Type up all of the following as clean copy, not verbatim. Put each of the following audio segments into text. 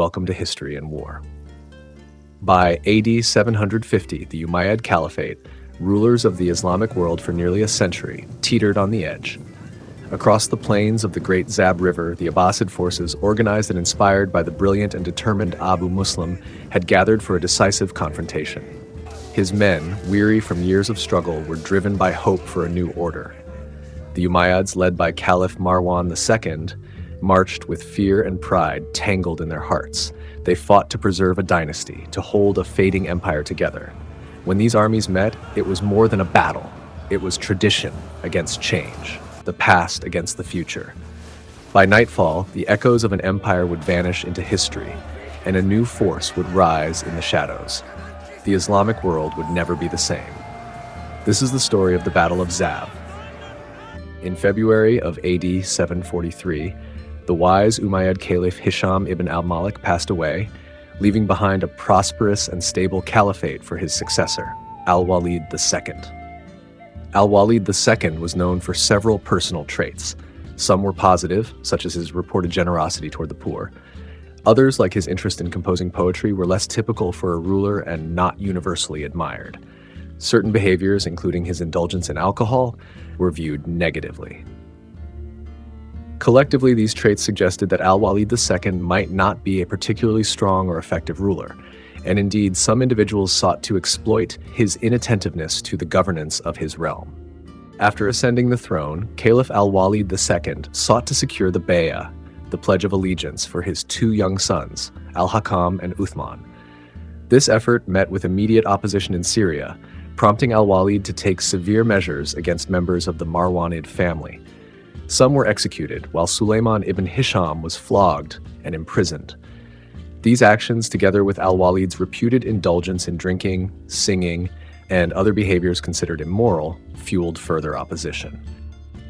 welcome to history and war. By AD 750, the Umayyad Caliphate, rulers of the Islamic world for nearly a century, teetered on the edge. Across the plains of the Great Zab River, the Abbasid forces, organized and inspired by the brilliant and determined Abu Muslim, had gathered for a decisive confrontation. His men, weary from years of struggle, were driven by hope for a new order. The Umayyads, led by Caliph Marwan II, marched with fear and pride tangled in their hearts. They fought to preserve a dynasty, to hold a fading empire together. When these armies met, it was more than a battle. It was tradition against change, the past against the future. By nightfall, the echoes of an empire would vanish into history, and a new force would rise in the shadows. The Islamic world would never be the same. This is the story of the Battle of Zab. In February of AD 743, the wise Umayyad Caliph Hisham ibn al-Malik passed away, leaving behind a prosperous and stable caliphate for his successor, Al-Walid II. Al-Walid II was known for several personal traits. Some were positive, such as his reported generosity toward the poor. Others, like his interest in composing poetry, were less typical for a ruler and not universally admired. Certain behaviors, including his indulgence in alcohol, were viewed negatively. Collectively, these traits suggested that Al-Walid II might not be a particularly strong or effective ruler, and indeed some individuals sought to exploit his inattentiveness to the governance of his realm. After ascending the throne, Caliph Al-Walid II sought to secure the Bay'ah, the Pledge of Allegiance, for his two young sons, Al-Hakam and Uthman. This effort met with immediate opposition in Syria, prompting Al-Walid to take severe measures against members of the Marwanid family. Some were executed, while Sulayman ibn Hisham was flogged and imprisoned. These actions, together with Al-Walid's reputed indulgence in drinking, singing, and other behaviors considered immoral, fueled further opposition.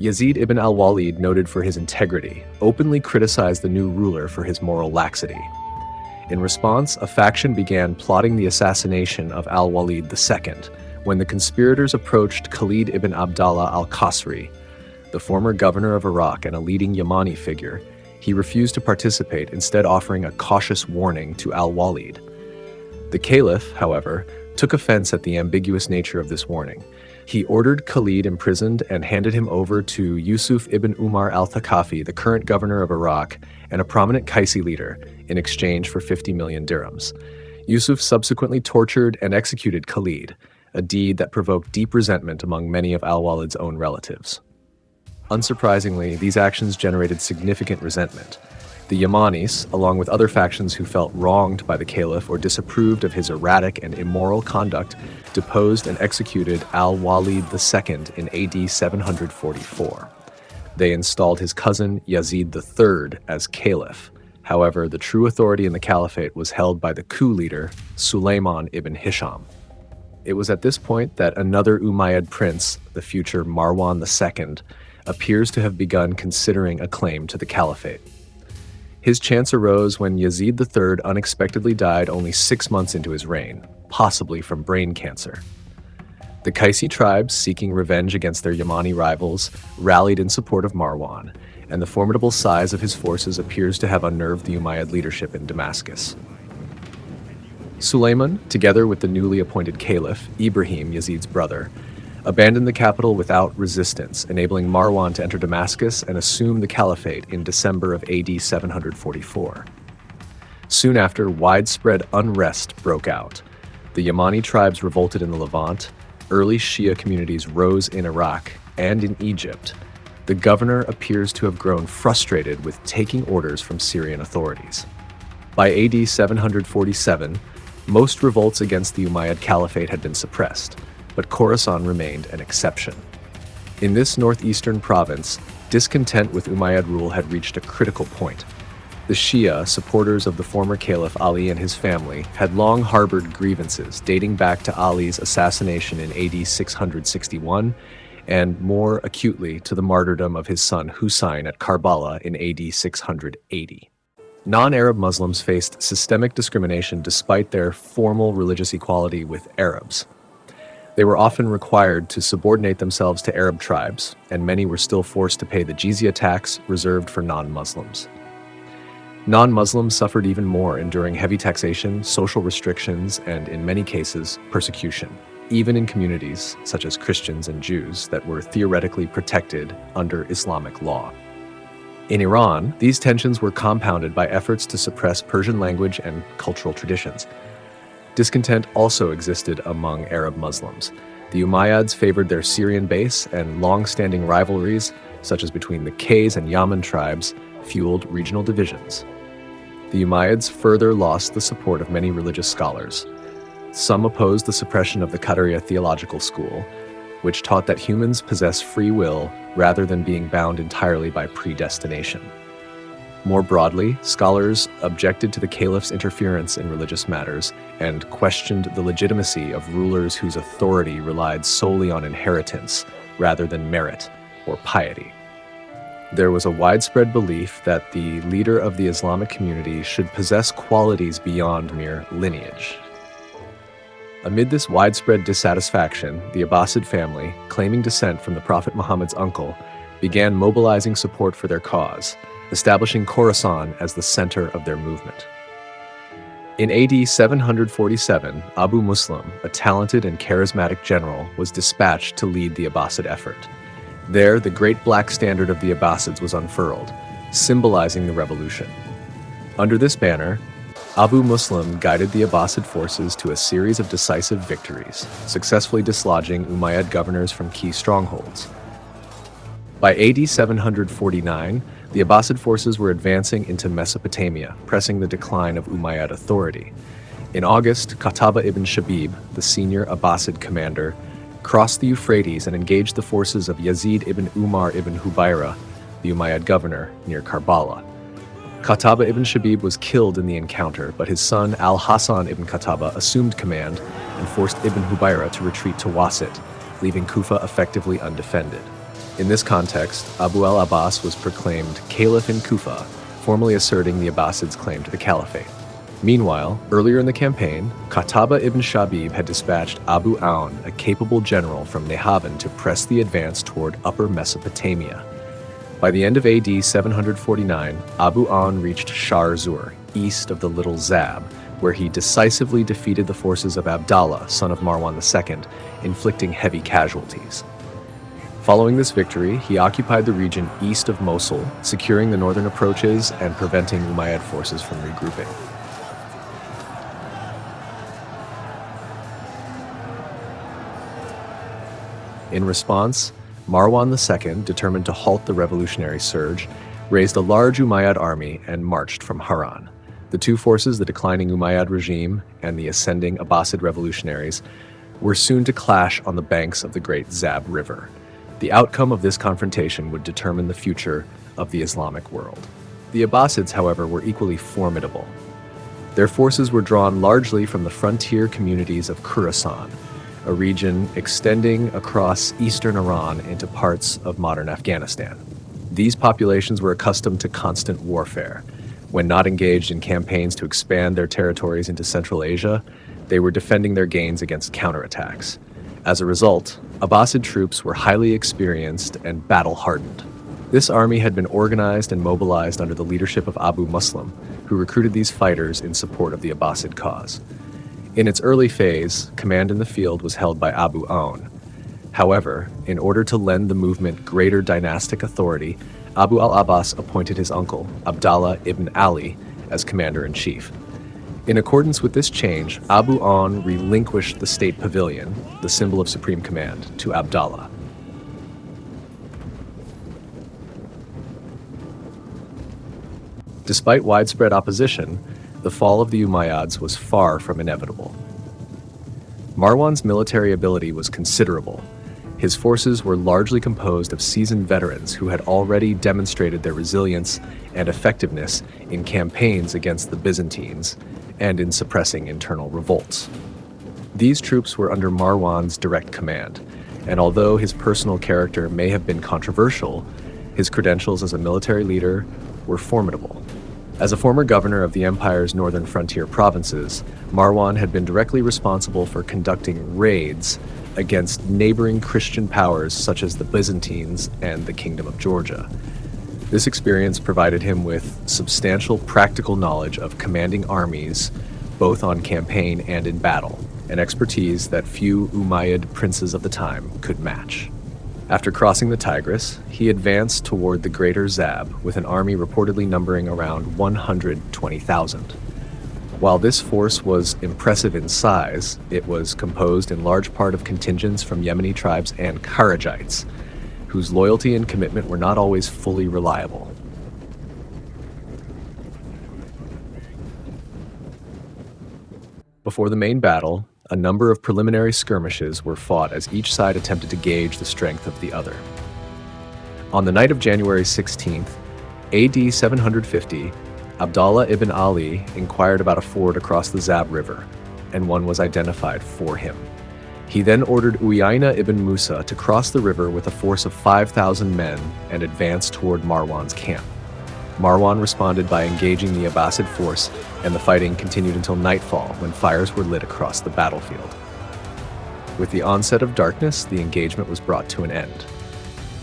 Yazid ibn al-Walid, noted for his integrity, openly criticized the new ruler for his moral laxity. In response, a faction began plotting the assassination of Al-Walid II when the conspirators approached Khalid ibn Abdallah al-Qasri, the former governor of Iraq and a leading Yamani figure. He refused to participate, instead offering a cautious warning to Al-Walid. The Caliph, however, took offense at the ambiguous nature of this warning. He ordered Khalid imprisoned and handed him over to Yusuf ibn Umar al-Thaqafi, the current governor of Iraq and a prominent Qaisi leader, in exchange for 50 million dirhams. Yusuf subsequently tortured and executed Khalid, a deed that provoked deep resentment among many of Al-Walid's own relatives. Unsurprisingly, these actions generated significant resentment. The Yamanis, along with other factions who felt wronged by the Caliph or disapproved of his erratic and immoral conduct, deposed and executed Al-Walid II in AD 744. They installed his cousin Yazid III as Caliph. However, the true authority in the caliphate was held by the coup leader, Sulayman ibn Hisham. It was at this point that another Umayyad prince, the future Marwan II, appears to have begun considering a claim to the caliphate. His chance arose when Yazid III unexpectedly died only 6 months into his reign, possibly from brain cancer. The Qaisi tribes, seeking revenge against their Yamani rivals, rallied in support of Marwan, and the formidable size of his forces appears to have unnerved the Umayyad leadership in Damascus. Sulayman, together with the newly appointed Caliph, Ibrahim, Yazid's brother, abandoned the capital without resistance, enabling Marwan to enter Damascus and assume the caliphate in December of AD 744. Soon after, widespread unrest broke out. The Yamani tribes revolted in the Levant, early Shia communities rose in Iraq and in Egypt. The governor appears to have grown frustrated with taking orders from Syrian authorities. By AD 747, most revolts against the Umayyad Caliphate had been suppressed, but Khurasan remained an exception. In this northeastern province, discontent with Umayyad rule had reached a critical point. The Shia, supporters of the former Caliph Ali and his family, had long harbored grievances dating back to Ali's assassination in AD 661 and more acutely to the martyrdom of his son Husayn at Karbala in AD 680. Non-Arab Muslims faced systemic discrimination despite their formal religious equality with Arabs. They were often required to subordinate themselves to Arab tribes, and many were still forced to pay the jizya tax reserved for non-Muslims. Non-Muslims suffered even more, enduring heavy taxation, social restrictions, and in many cases, persecution, even in communities such as Christians and Jews that were theoretically protected under Islamic law. In Iran, these tensions were compounded by efforts to suppress Persian language and cultural traditions. Discontent also existed among Arab Muslims. The Umayyads favored their Syrian base, and long-standing rivalries, such as between the Qays and Yaman tribes, fueled regional divisions. The Umayyads further lost the support of many religious scholars. Some opposed the suppression of the Qadariya theological school, which taught that humans possess free will rather than being bound entirely by predestination. More broadly, scholars objected to the caliph's interference in religious matters and questioned the legitimacy of rulers whose authority relied solely on inheritance rather than merit or piety. There was a widespread belief that the leader of the Islamic community should possess qualities beyond mere lineage. Amid this widespread dissatisfaction, the Abbasid family, claiming descent from the Prophet Muhammad's uncle, began mobilizing support for their cause, establishing Khurasan as the center of their movement. In AD 747, Abu Muslim, a talented and charismatic general, was dispatched to lead the Abbasid effort. There, the great black standard of the Abbasids was unfurled, symbolizing the revolution. Under this banner, Abu Muslim guided the Abbasid forces to a series of decisive victories, successfully dislodging Umayyad governors from key strongholds. By AD 749, the Abbasid forces were advancing into Mesopotamia, pressing the decline of Umayyad authority. In August, Qataba ibn Shabib, the senior Abbasid commander, crossed the Euphrates and engaged the forces of Yazid ibn Umar ibn Hubayra, the Umayyad governor, near Karbala. Qataba ibn Shabib was killed in the encounter, but his son al-Hasan ibn Qataba assumed command and forced Ibn Hubayra to retreat to Wasit, leaving Kufa effectively undefended. In this context, Abu al-Abbas was proclaimed Caliph in Kufa, formally asserting the Abbasids' claim to the Caliphate. Meanwhile, earlier in the campaign, Qataba ibn Shabib had dispatched Abu Aun, a capable general from Nehavan, to press the advance toward Upper Mesopotamia. By the end of AD 749, Abu Aun reached Shar Zur, east of the Little Zab, where he decisively defeated the forces of Abdallah, son of Marwan II, inflicting heavy casualties. Following this victory, he occupied the region east of Mosul, securing the northern approaches and preventing Umayyad forces from regrouping. In response, Marwan II, determined to halt the revolutionary surge, raised a large Umayyad army and marched from Haran. The two forces, the declining Umayyad regime and the ascending Abbasid revolutionaries, were soon to clash on the banks of the Great Zab River. The outcome of this confrontation would determine the future of the Islamic world. The Abbasids, however, were equally formidable. Their forces were drawn largely from the frontier communities of Khurasan, a region extending across eastern Iran into parts of modern Afghanistan. These populations were accustomed to constant warfare. When not engaged in campaigns to expand their territories into Central Asia, they were defending their gains against counterattacks. As a result, Abbasid troops were highly experienced and battle-hardened. This army had been organized and mobilized under the leadership of Abu Muslim, who recruited these fighters in support of the Abbasid cause. In its early phase, command in the field was held by Abu Aun. However, in order to lend the movement greater dynastic authority, Abu al-Abbas appointed his uncle, Abdallah ibn Ali, as commander-in-chief. In accordance with this change, Abu Aun relinquished the state pavilion, the symbol of supreme command, to Abdallah. Despite widespread opposition, the fall of the Umayyads was far from inevitable. Marwan's military ability was considerable. His forces were largely composed of seasoned veterans who had already demonstrated their resilience and effectiveness in campaigns against the Byzantines and in suppressing internal revolts. These troops were under Marwan's direct command, and although his personal character may have been controversial, his credentials as a military leader were formidable. As a former governor of the empire's northern frontier provinces, Marwan had been directly responsible for conducting raids against neighboring Christian powers such as the Byzantines and the Kingdom of Georgia. This experience provided him with substantial practical knowledge of commanding armies, both on campaign and in battle, an expertise that few Umayyad princes of the time could match. After crossing the Tigris, he advanced toward the Greater Zab with an army reportedly numbering around 120,000. While this force was impressive in size, it was composed in large part of contingents from Yemeni tribes and Kharajites, whose loyalty and commitment were not always fully reliable. Before the main battle, a number of preliminary skirmishes were fought as each side attempted to gauge the strength of the other. On the night of January 16th, AD 750, Abdallah ibn Ali inquired about a ford across the Zab River, and one was identified for him. He then ordered Uyayna ibn Musa to cross the river with a force of 5,000 men and advance toward Marwan's camp. Marwan responded by engaging the Abbasid force, and the fighting continued until nightfall when fires were lit across the battlefield. With the onset of darkness, the engagement was brought to an end.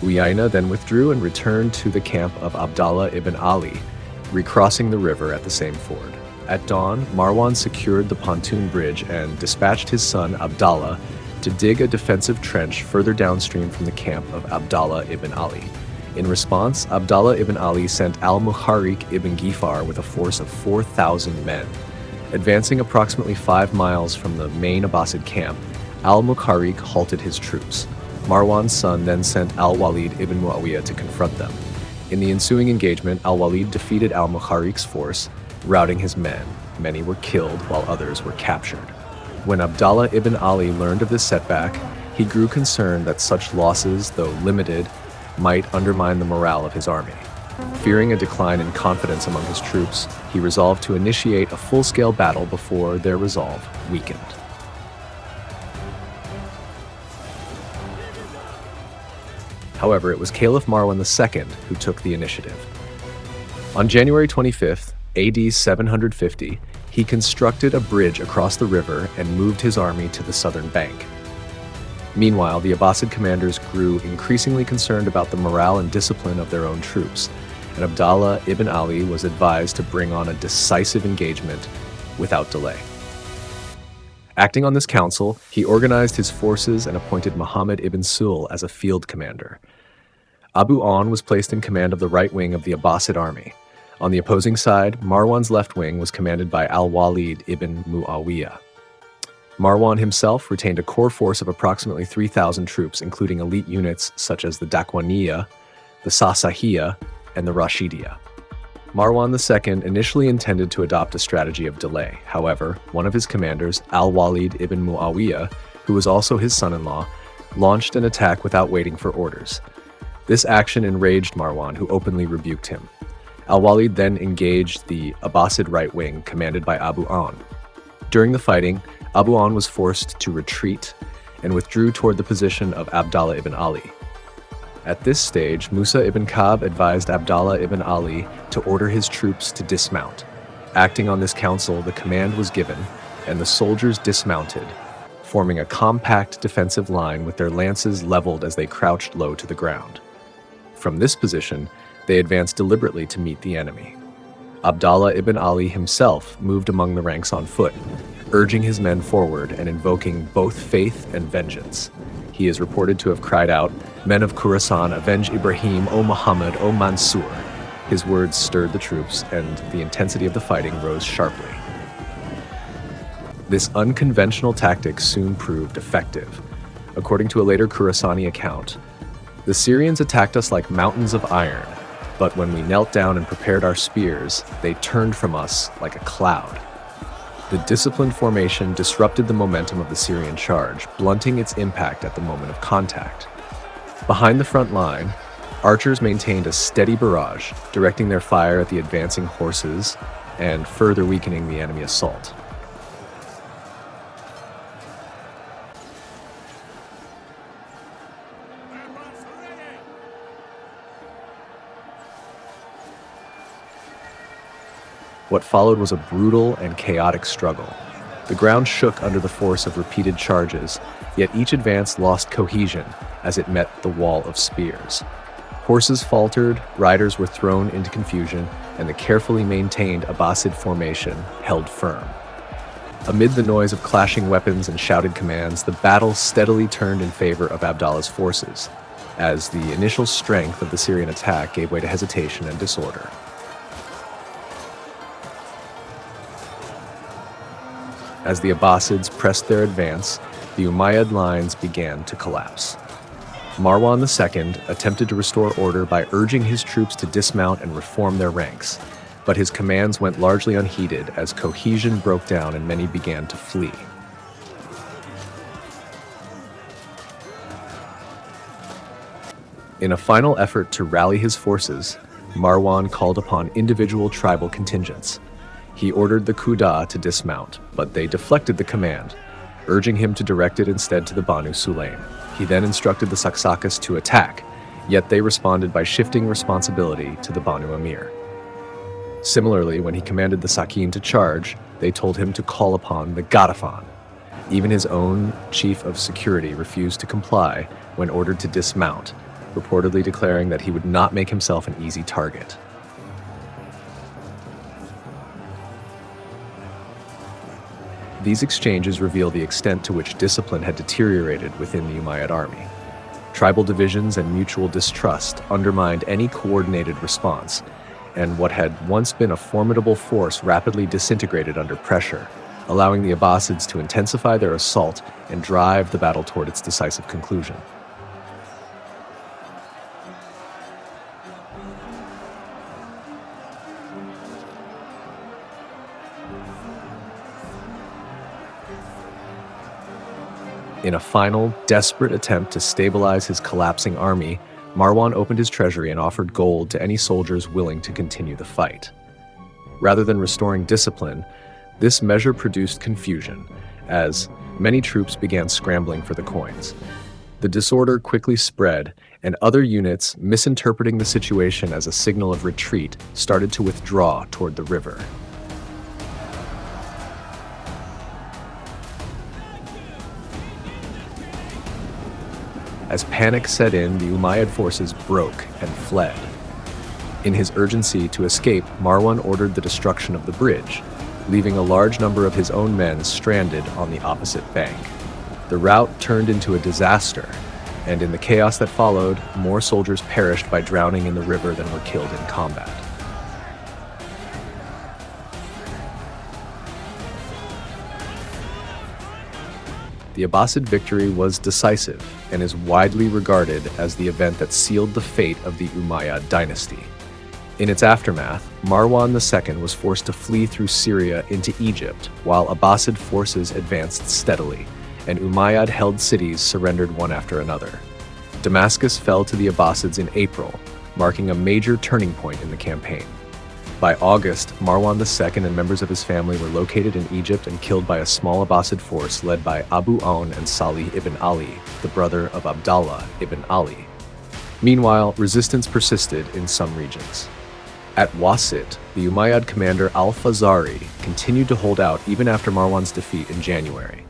Uyayna then withdrew and returned to the camp of Abdallah ibn Ali, recrossing the river at the same ford. At dawn, Marwan secured the pontoon bridge and dispatched his son Abdallah to dig a defensive trench further downstream from the camp of Abdallah ibn Ali. In response, Abdallah ibn Ali sent al-Muharrik ibn Gifar with a force of 4,000 men. Advancing approximately 5 miles from the main Abbasid camp, al-Muharrik halted his troops. Marwan's son then sent al-Walid ibn Muawiyah to confront them. In the ensuing engagement, al-Walid defeated al-Muharrik's force, routing his men. Many were killed while others were captured. When Abdallah ibn Ali learned of this setback, he grew concerned that such losses, though limited, might undermine the morale of his army. Fearing a decline in confidence among his troops, he resolved to initiate a full-scale battle before their resolve weakened. However, it was Caliph Marwan II who took the initiative. On January 25th, AD 750, he constructed a bridge across the river and moved his army to the southern bank. Meanwhile, the Abbasid commanders grew increasingly concerned about the morale and discipline of their own troops, and Abdallah ibn Ali was advised to bring on a decisive engagement without delay. Acting on this counsel, he organized his forces and appointed Muhammad ibn Sul as a field commander. Abu An was placed in command of the right wing of the Abbasid army. On the opposing side, Marwan's left wing was commanded by al-Walid ibn Muawiyah. Marwan himself retained a core force of approximately 3,000 troops, including elite units such as the Dakwaniya, the Sasahiyya, and the Rashidiyya. Marwan II initially intended to adopt a strategy of delay. However, one of his commanders, al-Walid ibn Muawiyah, who was also his son-in-law, launched an attack without waiting for orders. This action enraged Marwan, who openly rebuked him. Al-Walid then engaged the Abbasid right wing, commanded by Abu An. During the fighting, Abu An was forced to retreat and withdrew toward the position of Abdallah ibn Ali. At this stage, Musa ibn Ka'b advised Abdallah ibn Ali to order his troops to dismount. Acting on this counsel, the command was given, and the soldiers dismounted, forming a compact defensive line with their lances leveled as they crouched low to the ground. From this position, they advanced deliberately to meet the enemy. Abdallah ibn Ali himself moved among the ranks on foot, urging his men forward and invoking both faith and vengeance. He is reported to have cried out, "Men of Khurasan, avenge Ibrahim, O Muhammad, O Mansur." His words stirred the troops, and the intensity of the fighting rose sharply. This unconventional tactic soon proved effective. According to a later Khurasani account, "The Syrians attacked us like mountains of iron, but when we knelt down and prepared our spears, they turned from us like a cloud." The disciplined formation disrupted the momentum of the Syrian charge, blunting its impact at the moment of contact. Behind the front line, archers maintained a steady barrage, directing their fire at the advancing horses and further weakening the enemy assault. What followed was a brutal and chaotic struggle. The ground shook under the force of repeated charges, yet each advance lost cohesion as it met the wall of spears. Horses faltered, riders were thrown into confusion, and the carefully maintained Abbasid formation held firm. Amid the noise of clashing weapons and shouted commands, the battle steadily turned in favor of Abdallah's forces, as the initial strength of the Syrian attack gave way to hesitation and disorder. As the Abbasids pressed their advance, the Umayyad lines began to collapse. Marwan II attempted to restore order by urging his troops to dismount and reform their ranks, but his commands went largely unheeded as cohesion broke down and many began to flee. In a final effort to rally his forces, Marwan called upon individual tribal contingents. He ordered the Qudaa to dismount, but they deflected the command, urging him to direct it instead to the Banu Sulaim. He then instructed the Saksakas to attack, yet they responded by shifting responsibility to the Banu Amir. Similarly, when he commanded the Sakin to charge, they told him to call upon the Ghatafan. Even his own chief of security refused to comply when ordered to dismount, reportedly declaring that he would not make himself an easy target. These exchanges reveal the extent to which discipline had deteriorated within the Umayyad army. Tribal divisions and mutual distrust undermined any coordinated response, and what had once been a formidable force rapidly disintegrated under pressure, allowing the Abbasids to intensify their assault and drive the battle toward its decisive conclusion. In a final, desperate attempt to stabilize his collapsing army, Marwan opened his treasury and offered gold to any soldiers willing to continue the fight. Rather than restoring discipline, this measure produced confusion, as many troops began scrambling for the coins. The disorder quickly spread, and other units, misinterpreting the situation as a signal of retreat, started to withdraw toward the river. As panic set in, the Umayyad forces broke and fled. In his urgency to escape, Marwan ordered the destruction of the bridge, leaving a large number of his own men stranded on the opposite bank. The rout turned into a disaster, and in the chaos that followed, more soldiers perished by drowning in the river than were killed in combat. The Abbasid victory was decisive and is widely regarded as the event that sealed the fate of the Umayyad dynasty. In its aftermath, Marwan II was forced to flee through Syria into Egypt, while Abbasid forces advanced steadily, and Umayyad-held cities surrendered one after another. Damascus fell to the Abbasids in April, marking a major turning point in the campaign. By August, Marwan II and members of his family were located in Egypt and killed by a small Abbasid force led by Abu Awn and Salih ibn Ali, the brother of Abdallah ibn Ali. Meanwhile, resistance persisted in some regions. At Wasit, the Umayyad commander al-Fazari continued to hold out even after Marwan's defeat in January.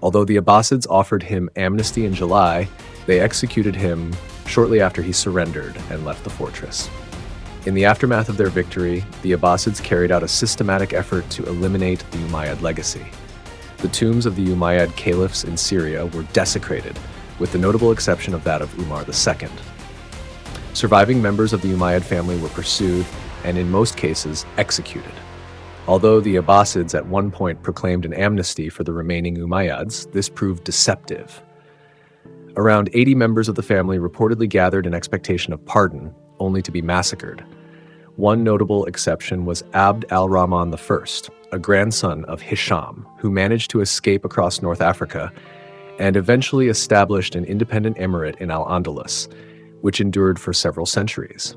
Although the Abbasids offered him amnesty in July, they executed him shortly after he surrendered and left the fortress. In the aftermath of their victory, the Abbasids carried out a systematic effort to eliminate the Umayyad legacy. The tombs of the Umayyad Caliphs in Syria were desecrated, with the notable exception of that of Umar II. Surviving members of the Umayyad family were pursued and, in most cases, executed. Although the Abbasids at one point proclaimed an amnesty for the remaining Umayyads, this proved deceptive. Around 80 members of the family reportedly gathered in expectation of pardon, only to be massacred. One notable exception was Abd al-Rahman I, a grandson of Hisham, who managed to escape across North Africa and eventually established an independent emirate in Al-Andalus, which endured for several centuries.